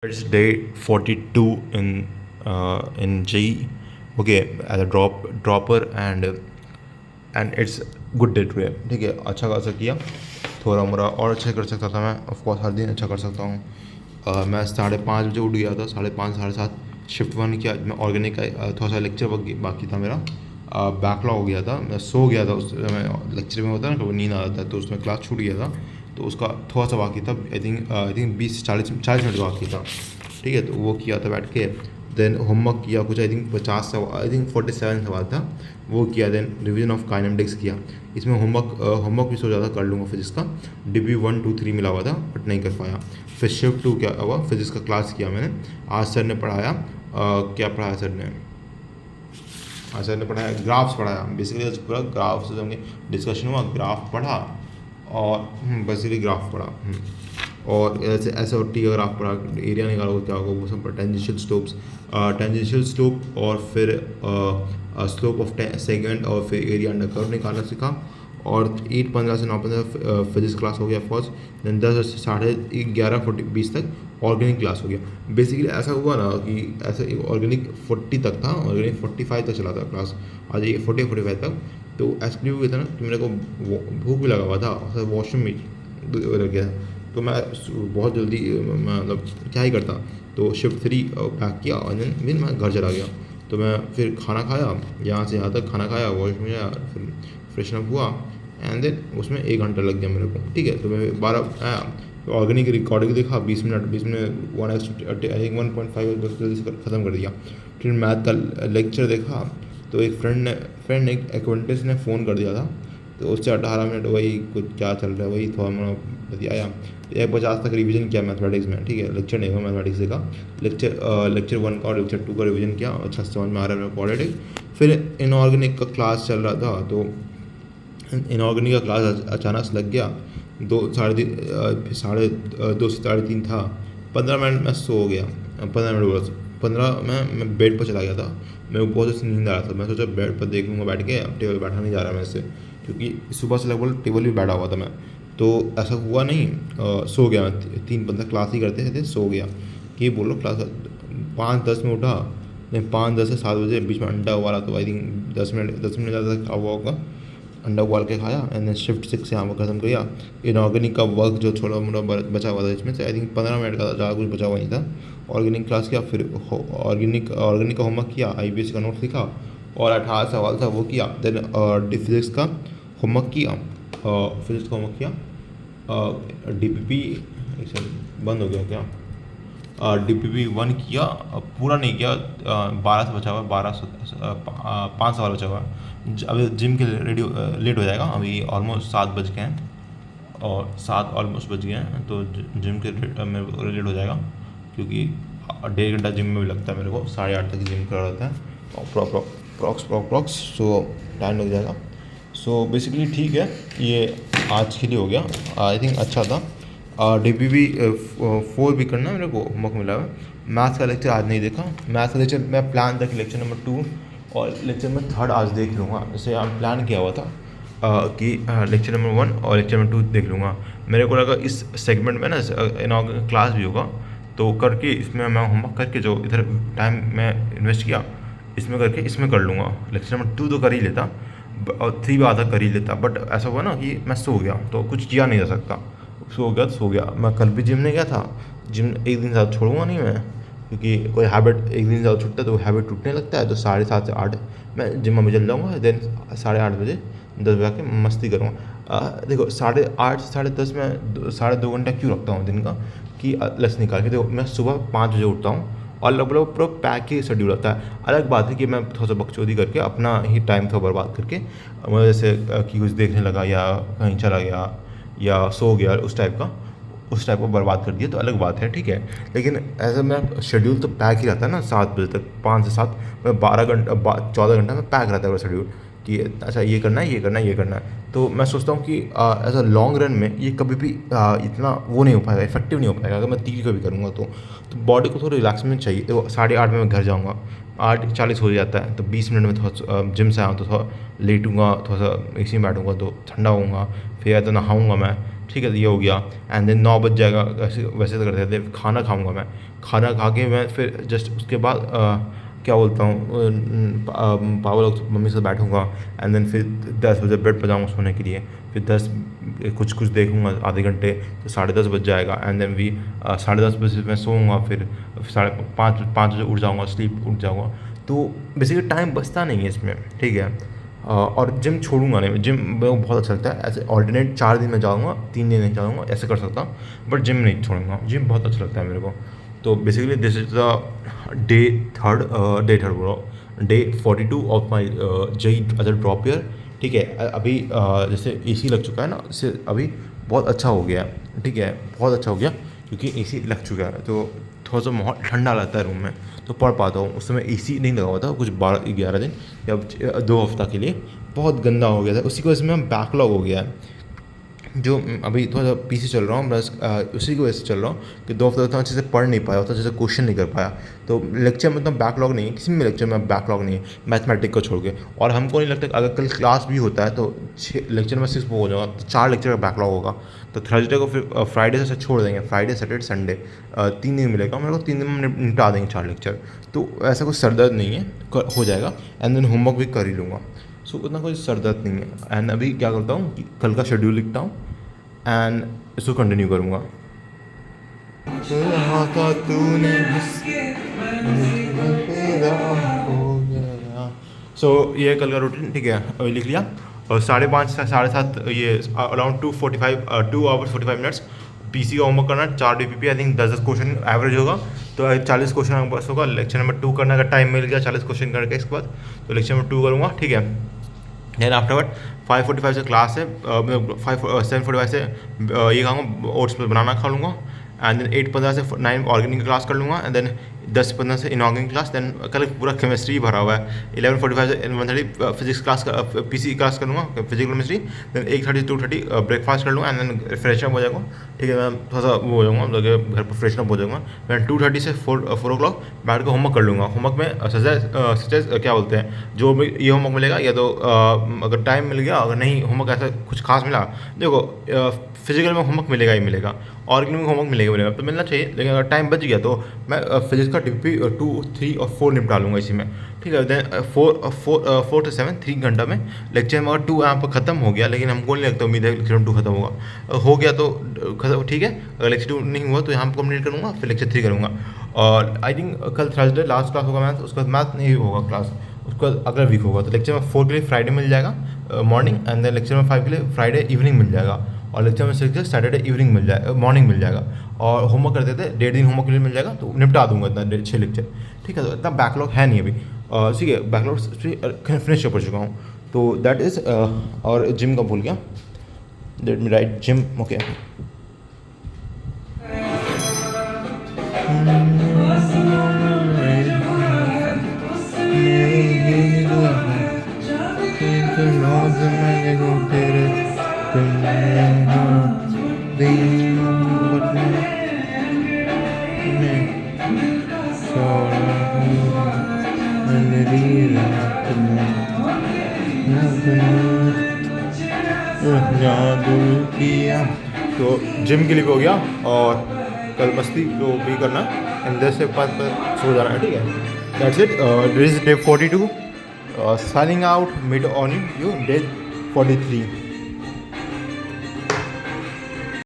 It's day 42 in JEE. Okay, as a dropper and it's good day today. ठीक है, अच्छा खासा किया. थोड़ा मोड़ा और अच्छा कर सकता था मैं. ऑफ कोर्स हर दिन अच्छा कर सकता हूँ. मैं 5:30 बजे उठ गया था. 5:30 7:30 शिफ्ट 1 किया. मैं ऑर्गेनिक का थोड़ा सा लेक्चर बाकी था मेरा. बैकलॉग हो गया था. मैं सो गया था उस मैं लेक्चर में होता है ना कभी नींद आ जाता है, तो उसमें क्लास छूट गया था. तो उसका थोड़ा सा बाकी था. आई थिंक 20 से 40 मिनट बाकी था. ठीक है, तो वो किया था बैठ के. देन होमवर्क किया कुछ. आई थिंक 47 सवाल था, वो किया. देन रिवीजन ऑफ काइनेमेटिक्स किया. इसमें होमवर्क भी सोचा था कर लूँगा फिजिक्स का. DB 1 2 3 मिला हुआ था बट नहीं कर पाया. फिर शिफ्ट 2 क्या हुआ, फिजिक्स का क्लास किया मैंने. आज सर ने पढ़ाया. क्या पढ़ाया सर ने? आज सर ने पढ़ाया ग्राफ्स पढ़ाया. बेसिकली पूरा ग्राफ से हमने डिस्कशन हुआ. ग्राफ पढ़ा और बेसिकली ग्राफ पढ़ा. और ऐसे ऐसे और टी का ग्राफ पढ़ा. एरिया निकालो क्या होगा वो सब. टेंजेंशियल स्लोप और फिर स्लोप ऑफ सेगमेंट और फिर एरिया अंडर कर्व निकालना सीखा. और 8:15 से 9:15 फिजिक्स क्लास हो गया फर्स्ट. देन 10 से 11:20 तक ऑर्गेनिक क्लास हो गया. बेसिकली ऐसा हुआ ना कि ऐसा ऑर्गेनिक 40 तक था, ऑर्गेनिक 45 तक चला था क्लास. आज ये 40-45 तक. तो एक्चुअली हुआ था ना कि मेरे को भूख भी लगा हुआ था और वॉशरूम भी लग गया. तो मैं बहुत जल्दी मतलब क्या ही करता. तो शिफ्ट 3 पैक किया और देन मैं घर चला गया. तो मैं फिर खाना खाया. यहाँ से यहाँ तक खाना खाया, वॉशरूम में गया, फिर फ्रेशन अप हुआ. एंड देन उसमें 1 घंटा लग गया मेरे को. ठीक है, तो मैं 12 आया. तो ऑर्गेनिक रिकॉर्डिंग देखा 20 मिनट 1x ख़त्म कर दिया. फिर मैथ का लेक्चर देखा. तो एक फ्रेंड ने एक एक्वेंटेंस ने फ़ोन कर दिया था. तो उससे 18 मिनट वही कुछ क्या चल रहा है वही थोड़ा मोड़ा बतियाया. 1:50 तक रिवीजन किया मैथमेटिक्स में. ठीक है, लेक्चर नहीं हुआ मैथमेटिक्स का. लेक्चर 1 का और लेक्चर 2 का रिवीजन किया. अच्छा समझ में आ रहा है मेरे क्वाड्रेटिक. फिर इनऑर्गेनिक का क्लास चल रहा था. तो इनऑर्गेनिक का क्लास अचानक से लग गया. 2 से 3:30 था. 15 मिनट मैं सो गया. 15 मिनट बस 15 मैं बेड पर चला गया था. मेरे को बहुत नींद आ रहा था. मैं सोचा बेड पर देख लूँगा बैठ के. अब टेबल बैठा नहीं जा रहा मेरे से, क्योंकि सुबह से लगभग टेबल भी बैठा हुआ था मैं. तो ऐसा हुआ नहीं. सो गया मैं. 3 बंदा क्लास ही करते थे, सो गया. कि बोलो क्लास 5:10 में उठा. नहीं, 5:10 से 7 बजे बीच में अंडा उबाला. तो आई थिंक 10 मिनट ज़्यादा खा हुआ होगा. अंडा उबाल के खाया. एंड देन शिफ्ट 6 से यहाँ पर ख़त्म किया. इनऑर्गेनिक का वर्क जो थोड़ा मोड़ा बचा हुआ था इसमें से आई थिंक 15 मिनट का, ज़्यादा कुछ बचा हुआ नहीं था. ऑर्गेनिक क्लास किया. फिर ऑर्गेनिक का होमवर्क किया. IPSC का नोट लिखा और 18 सवाल था वो किया. देन फिजिक्स का होमवर्क किया. DPP बंद हो गया क्या? DPP 1 किया. पूरा नहीं किया. 12 से बचा हुआ है. 5 सवाल बचा हुआ है. अभी जिम के लिए लेट हो जाएगा. अभी ऑलमोस्ट 7 बज गए हैं और 7 ऑलमोस्ट बज गए हैं. तो जिम के मेरे लेट हो जाएगा, क्योंकि 1.5 घंटा जिम में भी लगता है मेरे को. 8:30 तक जिम करा रहता है प्रॉक्स. सो टाइम लग जाएगा. सो बेसिकली ठीक है, ये आज के लिए हो गया. आई थिंक अच्छा था. DPP 4 भी करना मेरे को होमवर्क मिला है. मैथ्स का लेक्चर आज नहीं देखा. मैथ्स का लेक्चर मैं प्लान था कि लेक्चर नंबर 2 और लेक्चर नंबर 3 आज देख लूँगा. जैसे आज प्लान किया हुआ था कि लेक्चर नंबर 1 और लेक्चर नंबर 2 देख लूँगा. मेरे को लगा इस सेगमेंट में ना इनऑर्गेनिक क्लास भी होगा, तो करके इसमें मैं होमवर्क करके जो इधर टाइम मैं इन्वेस्ट किया इसमें करके इसमें कर लूँगा. लेक्चर नंबर 2 तो कर ही लेता और 3 भी आधा कर ही लेता. बट ऐसा हुआ ना कि मैं सो गया, तो कुछ किया नहीं जा सकता. सो गया. मैं कल भी जिम नहीं गया था. जिम एक दिन ज़्यादा छोड़ूंगा नहीं मैं, क्योंकि कोई हैबिट एक दिन ज़्यादा छूटता है तो हैबिट टूटने लगता है. तो 7:30 से 8 मैं जिम में चल जाऊँगा. देन 8:30 बजे 10 बजे आके मस्ती करूँगा. देखो 8:30 से 10:30 में 2.5 घंटा क्यों रखता हूँ दिन का, कि लस निकाल के. देखो मैं सुबह 5 बजे उठता हूँ और लगभग पूरा पैक ही शेड्यूल रहता है. अलग बात है कि मैं थोड़ा सा बकचोदी करके अपना ही टाइम थोड़ा बर्बाद करके मैं जैसे कि कुछ देखने लगा या कहीं चला गया या सो गया, उस टाइप को बर्बाद कर दिया, तो अलग बात है. ठीक है, लेकिन ऐसा मैं शेड्यूल तो पैक ही रहता है ना. 7 बजे तक 5 से 7 मैं 14 घंटा में पैक रहता है वो शेड्यूल, कि अच्छा ये करना है. तो मैं सोचता हूँ कि एज अ लॉन्ग रन में ये कभी भी इतना वो नहीं हो पाएगा, इफेक्टिव नहीं हो पाएगा अगर मैं 3 कभी करूँगा. तो बॉडी को थोड़ा रिलैक्समेंट चाहिए. तो 8:30 में मैं घर जाऊँगा. 8:40 हो जाता है. तो 20 मिनट में थोड़ा जिम से आऊँ तो थोड़ा लेटूँगा, थोड़ा सा AC में बैठूँगा तो ठंडा होऊंगा. फिर या तो नहाऊँगा मैं. ठीक है, तो ये हो गया. एंड देन 9 बज जाएगा. वैसे तो करते थे. खाना खाऊँगा मैं. खाना खा के मैं फिर जस्ट उसके बाद क्या बोलता हूँ पापा लोग मम्मी से बैठूँगा एंड देन फिर 10 बजे बेड पर जाऊँगा सोने के लिए। फिर 10 कुछ देखूँगा आधे घंटे, तो 10:30 बज जाएगा एंड देन भी 10:30 बजे मैं सोऊंगा, फिर 5:30 बजे उठ जाऊँगा, उठ जाऊँगा। तो बेसिकली टाइम बचता नहीं है इसमें, ठीक है। और जिम छोड़ूंगा नहीं, जिम मेरे को बहुत अच्छा लगता है। ऐसे ऑल्टरनेट 4 दिन में जाऊँगा, 3 दिन नहीं जाऊँगा, ऐसे कर सकता हूँ, बट जिम नहीं छोड़ूंगा। जिम बहुत अच्छा लगता है मेरे को। तो basically this is the day third बोलो, day 42 of my JEE as a drop year, ठीक है। अभी जैसे एसी लग चुका है ना, इससे अभी बहुत अच्छा हो गया है, ठीक है, बहुत अच्छा हो गया, क्योंकि एसी लग चुका है तो थोड़ा सा माहौल ठंडा लगता है रूम में, तो पढ़ पाता हूँ। उस समय एसी नहीं लगा हुआ था कुछ 12-11 दिन या 2 हफ्ता के लिए, बहुत गंदा हो गया था, उसी की वजह से मैं बैकलॉग हो गया है। जो अभी थोड़ा सा पीछे चल रहा हूँ, बस उसी की वजह से चल रहा हूँ कि 2 हफ्ते उतना अच्छे से पढ़ नहीं पाया, उतना अच्छे से क्वेश्चन नहीं कर पाया। तो लेक्चर में उतना बैकलॉग नहीं है, किसी में लेक्चर में बैकलॉग नहीं है, मैथमेटिक्स को छोड़ के। और हमको नहीं लगता कि अगर कल क्लास भी होता है तो 6 लेक्चर में 6 हो जाएगा, तो 4 लेक्चर का बैकलॉग होगा। तो थर्सडे को फिर फ्राइडे से छोड़ देंगे, फ्राइडे सैटरडे संडे 3 दिन मिलेगा मेरे को, 3 दिन में निपटा देंगे 4 लेक्चर। तो ऐसा कुछ सर दर्द नहीं है, हो जाएगा। एंड देन होमवर्क भी कर ही लूँगा, सो उतना कोई सर दर्द नहीं है। एंड अभी क्या करता हूँ कि कल का शेड्यूल लिखता हूँ एंड इसको कंटिन्यू करूँगा। सो ये कल का रूटीन, ठीक है, अभी लिख लिया। और 5:30 से 7:30 ये अराउंड 2 आवर्स 45 मिनट्स पीसी का होमवर्क करना, 4 DPP, I think 10 question average होगा, तो 40 क्वेश्चन हमारे पास होगा। लेक्चर नंबर 2 करने का टाइम मिल गया 40 क्वेश्चन करके, इसके बाद तो लेक्चर नंबर 2 करूँगा, ठीक है। देन आफ्टरवर्ड 5:45 से क्लास है, 7:45 से ये खाऊंगा, ओट्स बनाना खा लूँगा। एंड देन 8:15 से 9 ऑर्गेनिक क्लास कर लूँगा। एंड देन 10:15 से इनऑर्गेनिक क्लास। देन कल पूरा केमिस्ट्री भरा हुआ है। 11:45 से 1:30 फिजिक्स क्लास का पीसी क्लास कर लूँगा, फिजिकल केमिस्ट्री। देन 1:30 से 2:30 ब्रेकफास्ट कर लूँगा एंड देन फ्रेश अप हो जाएगा, ठीक है। मैं थोड़ा सा वो हो जाऊँगा, मतलब घर पर फ्रेश अप हो जाऊँगा। देन 2:30 से 4 o'clock बैठ के होमवर्क कर लूँगा। होमवर्क में सजेस्ट क्या बोलते हैं, जो भी ये होमवर्क मिलेगा, या तो अगर टाइम मिल गया, अगर नहीं होमवर्क ऐसा कुछ खास मिला, देखो फिजिकल में होमवर्क मिलेगा ही मिलेगा, ऑर्गेनिक में होमवर्क मिलेगा तो मिलना चाहिए। लेकिन अगर टाइम बच गया तो मैं फिजिक्स का टीपी 2, 3 और 4 निपटा लूँगा इसी में, ठीक है। देन 4 to 7 3 घंटा में लेक्चर में, अगर 2 यहाँ पर ख़त्म हो गया, लेकिन हमको नहीं लगता, उम्मीद है लेक्चर 2 खत्म हो गया तो खत्म, ठीक है। अगर लेक्चर 2 नहीं हुआ तो यहाँ पर कंप्लीट करूँगा, फिर लेक्चर 3 करूँगा। और आई थिंक कल थर्सडे लास्ट क्लास होगा मैथ, उसके बाद मैथ नहीं होगा क्लास, उसके बाद अगला वीक होगा। तो लेक्चर में 4 के लिए फ्राइडे मिल जाएगा मॉर्निंग, एंड देन लेक्चर में 5 के लिए फ्राइडे इवनिंग मिल जाएगा, और लेक्चर में 6 सैटरडे इवनिंग मिल जाएगा, मॉर्निंग मिल जाएगा। और होमवर्क कर देते 1.5 दिन होमवर्क के लिए मिल जाएगा, तो निपटा दूंगा इतना 6 लेक्चर, ठीक है। तो इतना बैकलॉग है नहीं अभी, ठीक है, बैकलॉग फिनिश कर चुका हूँ। तो दैट इज़, और जिम का भूल गया, let me right gym, okay. तो जिम के लिए हो गया, और कल मस्ती तो भी करना, एंड 10 से 5 पर सो जाना है, ठीक है। That's it, this is day 42, signing out, mid on you day 43।